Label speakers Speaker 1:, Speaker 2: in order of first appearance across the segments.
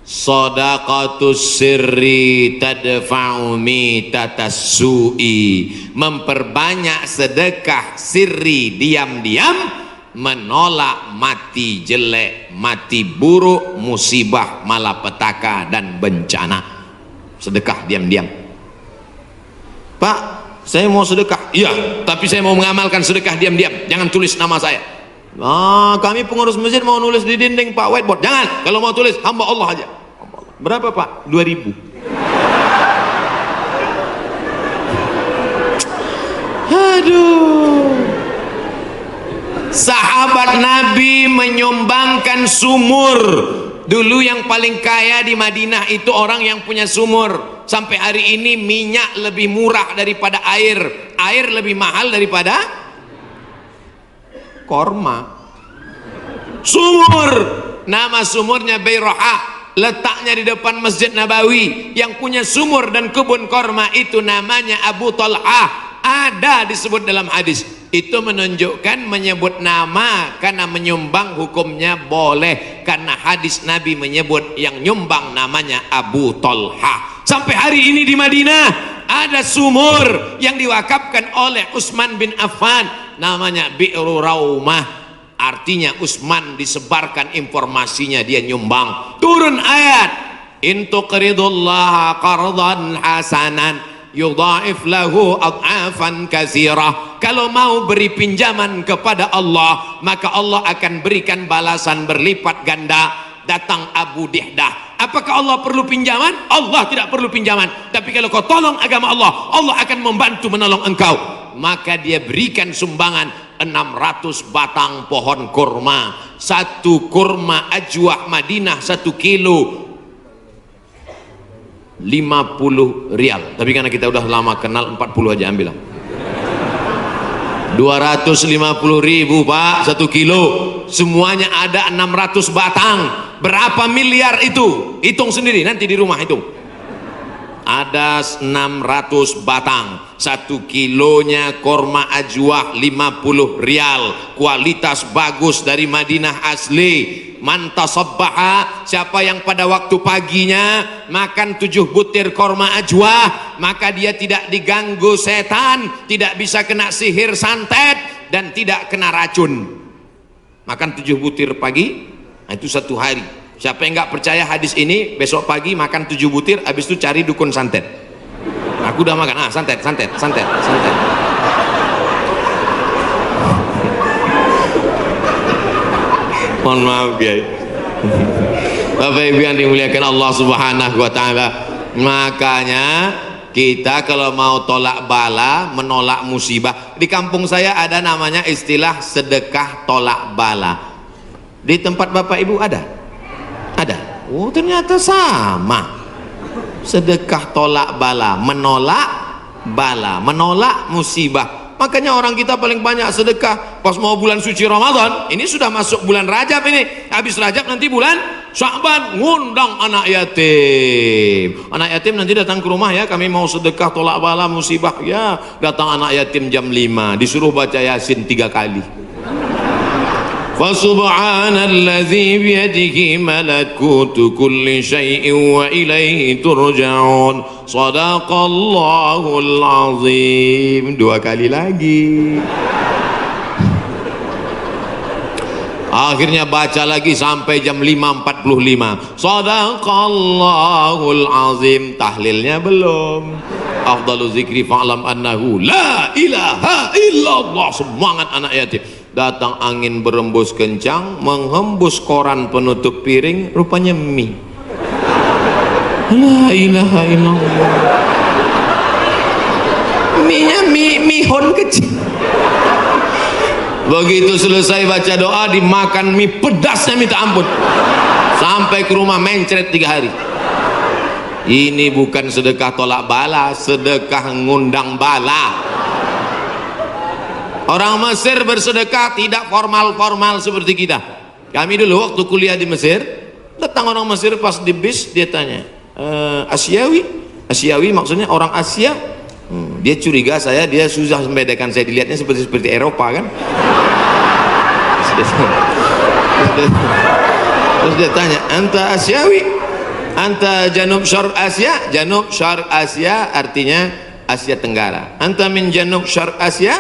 Speaker 1: Shadaqatus sirri tadfa'u mitatas su'i. Memperbanyak sedekah sirri, diam-diam, menolak mati jelek, mati buruk, musibah, malapetaka dan bencana. Sedekah diam-diam. Pak, saya mau sedekah. Iya, tapi saya mau mengamalkan sedekah diam-diam. Jangan tulis nama saya. Kami pengurus masjid mau nulis di dinding Pak, whiteboard. Jangan. Kalau mau tulis hamba Allah aja. Berapa Pak? 2000. Aduh. Sahabat Nabi menyumbangkan sumur. Dulu yang paling kaya di Madinah itu orang yang punya sumur. Sampai hari ini minyak lebih murah daripada air. Air lebih mahal daripada korma. Sumur. Nama sumurnya Bayroha. Letaknya di depan Masjid Nabawi. Yang punya sumur dan kebun korma itu namanya Abu Talhah. Ada disebut dalam hadis. Itu menunjukkan menyebut nama karena menyumbang hukumnya boleh. Karena hadis Nabi menyebut yang nyumbang namanya Abu Talhah. Sampai hari ini di Madinah ada sumur yang diwakafkan oleh Utsman bin Affan. Namanya Bi'ru Raumah. Artinya Utsman disebarkan informasinya, dia nyumbang. Turun ayat, in tuqridullaha qardan hasanan yudha'if lahu ad'afan katsirah. Kalau mau beri pinjaman kepada Allah, maka Allah akan berikan balasan berlipat ganda. Datang Abu Dihdah. Apakah Allah perlu pinjaman? Allah tidak perlu pinjaman. Tapi kalau kau tolong agama Allah, Allah akan membantu menolong engkau. Maka dia berikan sumbangan 600 batang pohon kurma. Satu kurma ajwah Madinah 1 kilo 50 rial. Tapi karena kita udah lama kenal, 40 aja ambil lah. 250.000 Pak 1 kilo. Semuanya ada 600 batang. Berapa miliar itu? Hitung sendiri nanti di rumah hitung. Ada 600 batang. 1 kilonya korma ajwah 50 rial. Kualitas bagus dari Madinah asli. Man tasabbaha, siapa yang pada waktu paginya makan 7 butir korma ajwah, maka dia tidak diganggu setan, tidak bisa kena sihir santet, dan tidak kena racun. Makan 7 butir pagi, nah itu 1 hari. Siapa yang nggak percaya hadis ini, besok pagi makan 7 butir, habis itu cari dukun santet. Aku udah makan, santet. Mohon maaf ya. Bapak Ibu yang dimuliakan Allah Subhanahu wa taala. Makanya kita kalau mau tolak bala, menolak musibah. Di kampung saya ada namanya istilah sedekah tolak bala. Di tempat Bapak Ibu ada? Ada. Oh, ternyata sama. Sedekah tolak bala, menolak bala, menolak musibah. Makanya orang kita paling banyak sedekah pas mau bulan suci Ramadan. Ini sudah masuk bulan Rajab ini. Habis Rajab nanti bulan Sya'ban, ngundang anak yatim. Anak yatim nanti datang ke rumah ya, kami mau sedekah tolak bala musibah. Ya, datang anak yatim jam 5, disuruh baca Yasin 3 kali. Fa subhanallazi biyadihi malakutu kulli syai'in wa ilaihi turja'un. Shadaqallahul azim. 2 kali lagi. Akhirnya baca lagi sampai jam 5.45. Shadaqallahul azim. Tahlilnya belum. Afdalu zikri fa'lam annahu la ilaha illallah. Semangat anak yatim. Datang angin berembus kencang, menghembus koran penutup piring, rupanya mie. La ilaha illallah. Mie-nya mihon kecil. Begitu selesai baca doa, dimakan mie pedasnya minta ampun. Sampai ke rumah mencret 3 hari. Ini bukan sedekah tolak bala, sedekah ngundang bala. Orang Mesir bersedekah tidak formal-formal seperti kita. Kami dulu waktu kuliah di Mesir, datang orang Mesir pas di bis, dia tanya, Asyawi maksudnya orang Asia. Dia curiga dia susah membedakan, saya dilihatnya seperti Eropa kan. Terus dia tanya, anta Asyawi? Anta janub syarq Asia, janub syarq Asia artinya Asia Tenggara. Anta min janub syarq Asia,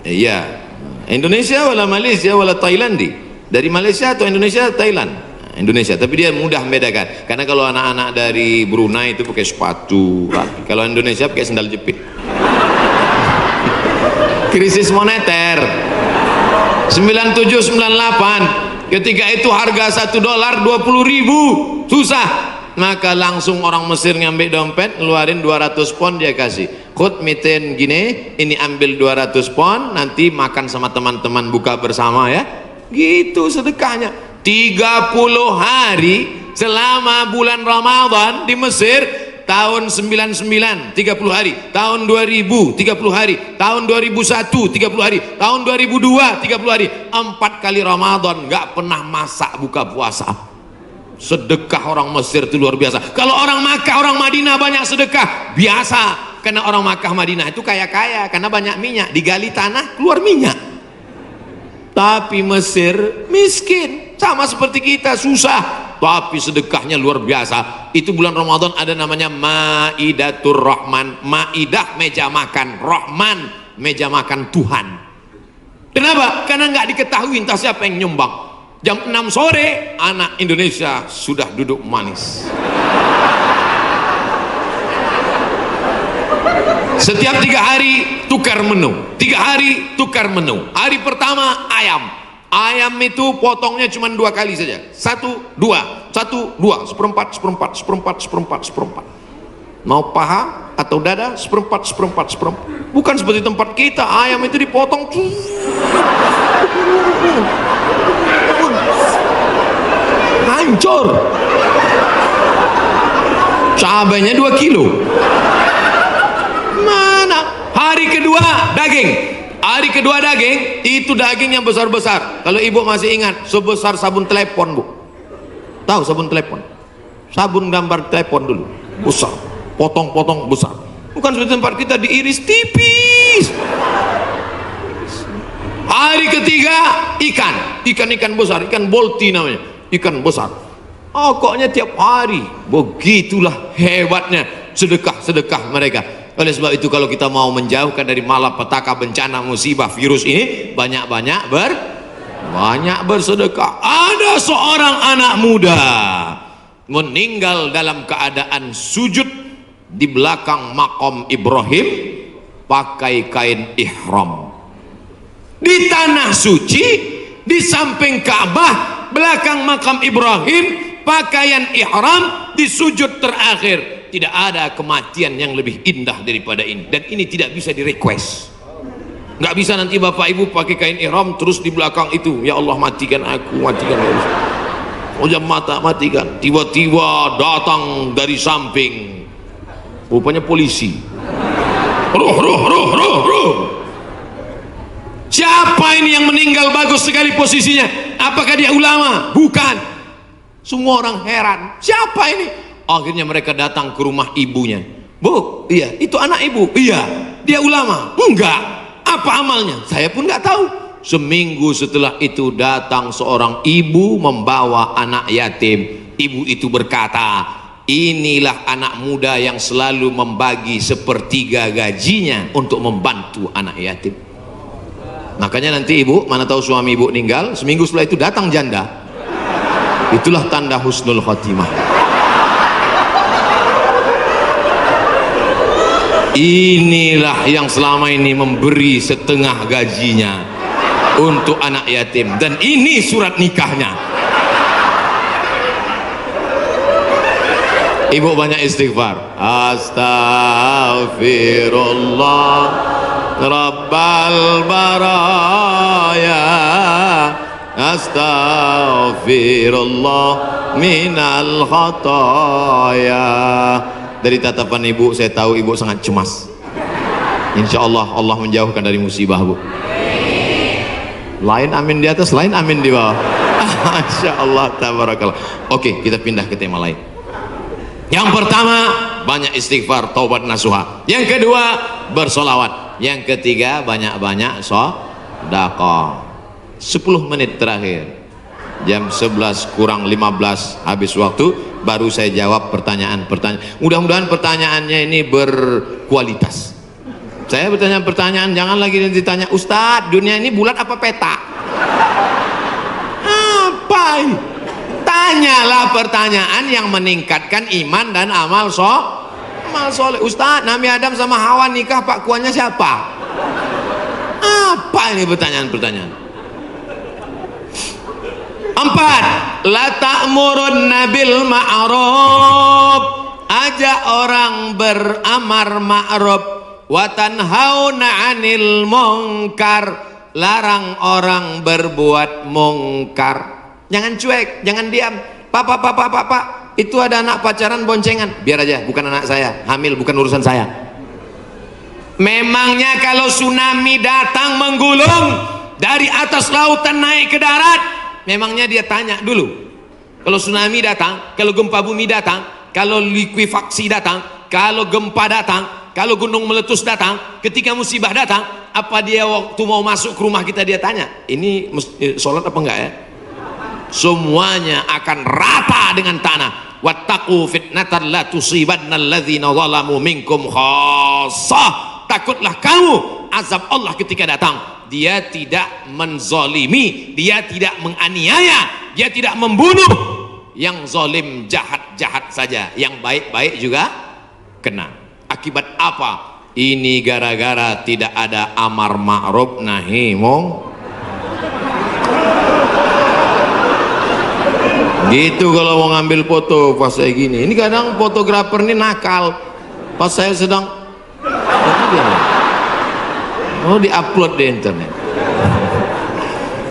Speaker 1: iya. Indonesia wala Malaysia wala Thailandi. Dari Malaysia atau Indonesia, Thailand? Indonesia. Tapi dia mudah membedakan. Karena kalau anak-anak dari Brunei itu pakai sepatu rapi. Kalau Indonesia pakai sandal jepit. Krisis moneter 97-98, ketika itu harga $1 20.000, susah. Maka langsung orang Mesir ngambil dompet, ngeluarin 200 pon, dia kasih khud miten gini, ini ambil 200 pon, nanti makan sama teman-teman, buka bersama ya, gitu sedekahnya. 30 hari selama bulan Ramadan di Mesir, tahun 99 30 hari, tahun 2000 30 hari, tahun 2001 30 hari, tahun 2002 30 hari, 4 kali Ramadan nggak pernah masak buka puasa. Sedekah orang Mesir itu luar biasa. Kalau orang Makkah, orang Madinah banyak sedekah biasa, karena orang Makkah Madinah itu kaya-kaya karena banyak minyak, digali tanah keluar minyak. Tapi Mesir miskin, sama seperti kita, susah, tapi sedekahnya luar biasa. Itu bulan Ramadan ada namanya Maidatur Rahman. Maidah meja makan, Rahman meja makan Tuhan. Kenapa? Karena nggak diketahui entah siapa yang nyumbang. Jam 6 sore anak Indonesia sudah duduk manis. Setiap 3 hari tukar menu, 3 hari tukar menu. Hari pertama ayam, ayam itu potongnya cuma 2 kali saja, 1, 2, 1, 2, seperempat, seperempat, seperempat, seperempat, seperempat. Mau paha atau dada, seperempat, seperempat, seperempat. Bukan seperti tempat kita, ayam itu dipotong hancur. Cabainya 2 kilo. Mana? Hari kedua daging. Hari kedua daging, itu daging yang besar-besar. Kalau ibu masih ingat, sebesar sabun telepon, Bu. Tahu sabun telepon? Sabun gambar telepon dulu. Besar. Potong-potong besar. Bukan seperti tempat kita diiris tipis. Hari ketiga ikan. Ikan-ikan besar, ikan bolti namanya. Ikan besar. Pokoknya tiap hari. Begitulah hebatnya sedekah-sedekah mereka. Oleh sebab itu kalau kita mau menjauhkan dari malapetaka, bencana, musibah, virus ini, banyak-banyak bersedekah. Ada seorang anak muda meninggal dalam keadaan sujud di belakang makam Ibrahim pakai kain ihram. Di tanah suci, di samping Ka'bah, belakang makam Ibrahim, pakaian ihram, di sujud terakhir. Tidak ada kematian yang lebih indah daripada ini, dan ini tidak bisa di request. Nggak bisa nanti bapak ibu pakai kain ihram terus di belakang itu, ya Allah matikan aku, matikan aku, ujam mata matikan. Tiba-tiba datang dari samping, rupanya polisi. Ruh. Siapa ini yang meninggal? Bagus sekali posisinya. Apakah dia ulama? Bukan. Semua orang heran, siapa ini? Akhirnya mereka datang ke rumah ibunya. Bu, iya, itu anak ibu. Iya, dia ulama. Enggak. Apa amalnya? Saya pun nggak tahu. Seminggu setelah itu datang seorang ibu membawa anak yatim. Ibu itu berkata, inilah anak muda yang selalu membagi sepertiga gajinya untuk membantu anak yatim. Makanya nanti ibu, mana tahu suami ibu meninggal, seminggu setelah itu datang janda. Itulah tanda husnul khotimah. Inilah yang selama ini memberi setengah gajinya untuk anak yatim, dan ini surat nikahnya. Ibu banyak istighfar. Astaghfirullah Rabbal baraya, astaghfirullah minal khataya. Dari tatapan ibu saya tahu ibu sangat cemas. Insya Allah Allah menjauhkan dari musibah, Bu. Lain amin di atas, lain amin di bawah. Masya Allah, tabarakallah. Oke, kita pindah ke tema lain. Yang pertama, banyak istighfar, taubat nasuha. Yang kedua, bersolawat. Yang ketiga, banyak-banyak sedekah. 10 menit terakhir, jam 11 kurang 15 habis waktu. baru saya jawab pertanyaan-pertanyaan. Mudah-mudahan pertanyaannya ini berkualitas. Saya bertanya pertanyaan, jangan lagi ditanya, Ustadz, dunia ini bulat apa peta? Apa ini? Tanyalah pertanyaan yang meningkatkan iman dan amal soleh. Ustadz, Nabi Adam sama Hawa nikah, pak kuannya siapa? Apa ini pertanyaan-pertanyaan? 4. La ta'murunna bil ma'ruf, ajak orang beramar ma'ruf, wa tanhauna 'anil munkar, larang orang berbuat mungkar. Jangan cuek, jangan diam. Pak, itu ada anak pacaran boncengan, biar aja, bukan anak saya, hamil bukan urusan saya. Memangnya kalau tsunami datang menggulung dari atas lautan naik ke darat, memangnya dia tanya dulu? Kalau tsunami datang, kalau gempa bumi datang, kalau likuifaksi datang, kalau gempa datang, kalau gunung meletus datang, ketika musibah datang, apa dia waktu mau masuk ke rumah kita dia tanya, ini sholat apa enggak ya? Semuanya akan rata dengan tanah. Wattaqu fitnatan la tusibanna alladzina zalamu minkum khassah. Takutlah kamu azab Allah ketika datang. Dia tidak menzalimi, dia tidak menganiaya, dia tidak membunuh. Yang zalim jahat-jahat saja, yang baik-baik juga kena. Akibat apa? Ini gara-gara tidak ada amar ma'ruf nahi munkar. Gitu kalau mau ngambil foto pas saya gini. Ini kadang fotografer ini nakal. Pas saya sedang diupload di internet.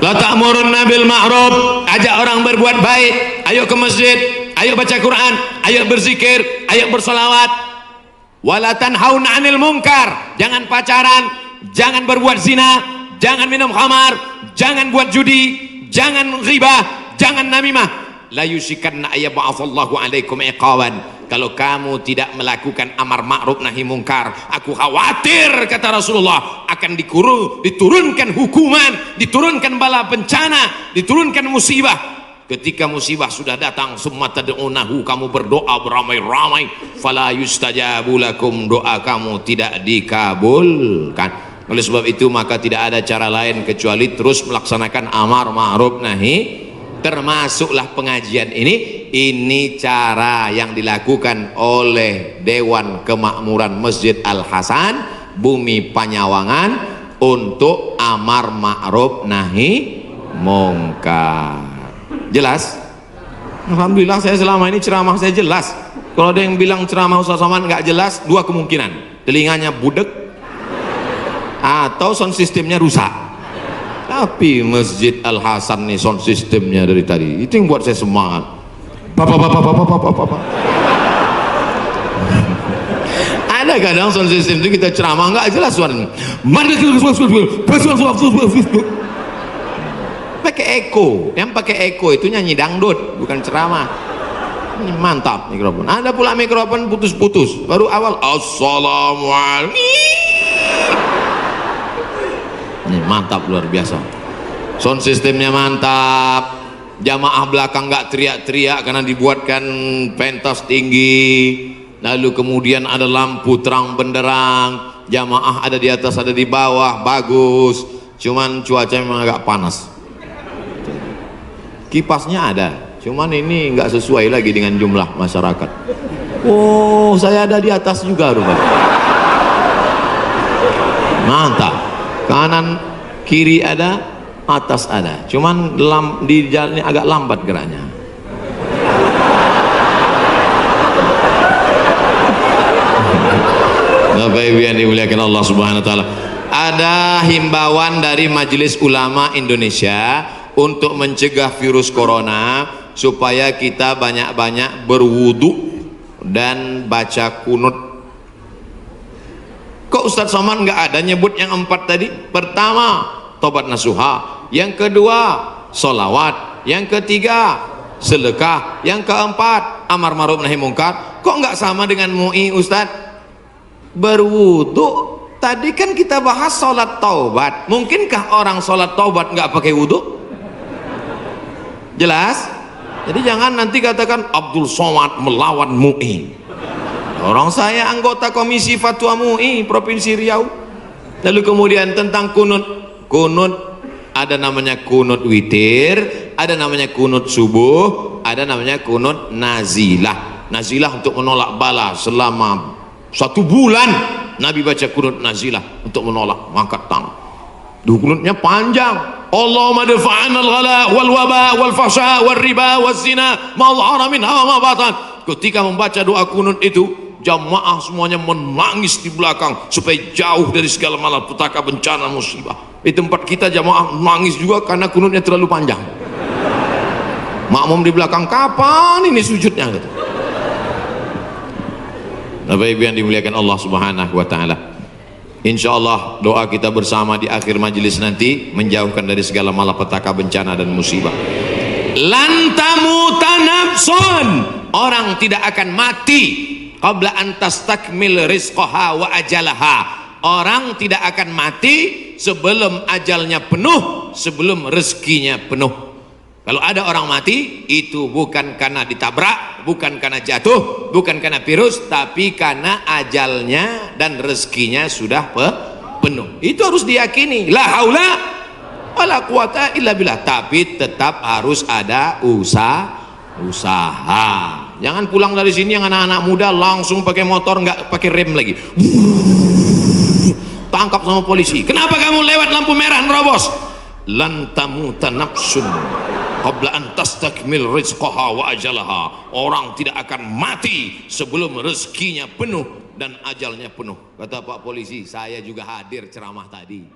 Speaker 1: La ta'murunna bil ma'ruf, ajak orang berbuat baik. Ayo ke masjid, ayo baca Quran, ayo berzikir, ayo bersolawat. Wala tanhauna 'anil munkar, jangan pacaran, jangan berbuat zina, jangan minum khamar, jangan buat judi, jangan ghibah, jangan namimah. La yusikanna ayyab'atsallahu 'alaikum iqawan. Kalau kamu tidak melakukan amar ma'ruf nahi mungkar, aku khawatir, kata Rasulullah, akan diturunkan hukuman, diturunkan bala bencana, diturunkan musibah. Ketika musibah sudah datang, summa tad'unahu, kamu berdoa beramai-ramai, fala yustajabu lakum, doa kamu tidak dikabulkan. Oleh sebab itu maka tidak ada cara lain kecuali terus melaksanakan amar ma'ruf nahi. Termasuklah pengajian ini cara yang dilakukan oleh Dewan Kemakmuran Masjid Al Hasan Bumi Panyawangan untuk amar ma'ruf nahi mungkar. Jelas? Alhamdulillah saya selama ini ceramah saya jelas. Kalau ada yang bilang ceramah Ustaz Somad nggak jelas, dua kemungkinan: telinganya budek atau sound sistemnya rusak. Tapi Masjid Al Hasan nih sound sistemnya dari tadi itu yang buat saya semangat. Bapak. Ada kadang sound system itu kita ceramah nggak jelas suaranya. Pakai echo, yang pakai echo itu nyanyi dangdut, bukan ceramah. Ini mantap mikrofon. Ada pula mikrofon putus-putus. Baru awal assalamualaikum. Ini mantap, luar biasa. Sound sistemnya mantap. Jamaah belakang nggak teriak-teriak karena dibuatkan pentas tinggi. Lalu kemudian ada lampu terang benderang. Jamaah ada di atas, ada di bawah, bagus. Cuman cuaca memang agak panas. Kipasnya ada, cuman ini nggak sesuai lagi dengan jumlah masyarakat. Oh, saya ada di atas juga rupanya. Mantap. Kanan kiri ada, atas ada, cuman di jalan ini agak lambat geraknya. Bapak Ibu yang dimuliakan Allah Subhanahu wa taala, ada himbauan dari Majelis Ulama Indonesia untuk mencegah virus corona supaya kita banyak-banyak berwudu dan baca kunut. Kok Ustadz Somad nggak ada nyebut yang 4 tadi? Pertama, tobat nasuha. Yang kedua, solawat. Yang ketiga, sedekah. Yang keempat, amar ma'ruf nahi mungkar. Kok nggak sama dengan MUI Ustadz? Berwudu. Tadi kan kita bahas sholat taubat. Mungkinkah orang sholat taubat nggak pakai wudu? Jelas? Jadi jangan nanti katakan Abdul Somad melawan MUI. Orang saya anggota Komisi Fatwa MUI Provinsi Riau. Lalu kemudian tentang kunut ada namanya kunut witir, ada namanya kunut subuh, ada namanya kunut nazilah. Nazilah untuk menolak bala selama 1 bulan. Nabi baca kunut nazilah untuk menolak angkat tangan. Kunutnya panjang. Allahumma dafa'ana al-ghala wal waba wal fahsya wal riba wal zina ma dhahara minha wa ma batan. Ketika membaca doa kunut itu, jamaah semuanya menangis di belakang supaya jauh dari segala malapetaka, bencana, musibah. Di tempat kita jamaah menangis juga karena kunutnya terlalu panjang. Makmum di belakang, kapan ini sujudnya gitu. Bapak Ibu yang dimuliakan Allah Subhanahu wa taala. Insyaallah doa kita bersama di akhir majelis nanti menjauhkan dari segala malapetaka, bencana dan musibah. Lan tamuta nafsun, orang tidak akan mati qabla an tastakmil rizqaha wa ajalaha. Orang tidak akan mati sebelum ajalnya penuh, sebelum rezekinya penuh. Kalau ada orang mati, itu bukan karena ditabrak, bukan karena jatuh, bukan karena virus, tapi karena ajalnya dan rezekinya sudah penuh. Itu harus diyakini. La haula wala quwata illa billah. Tapi tetap harus ada usaha. Jangan pulang dari sini yang anak-anak muda langsung pakai motor, nggak pakai rem lagi. Tangkap sama polisi. Kenapa kamu lewat lampu merah nerobos? Lan tamuta nafsun qabla an tastakmil rizqaha wa ajalaha. Orang tidak akan mati sebelum rezekinya penuh dan ajalnya penuh. Kata Pak Polisi, saya juga hadir ceramah tadi.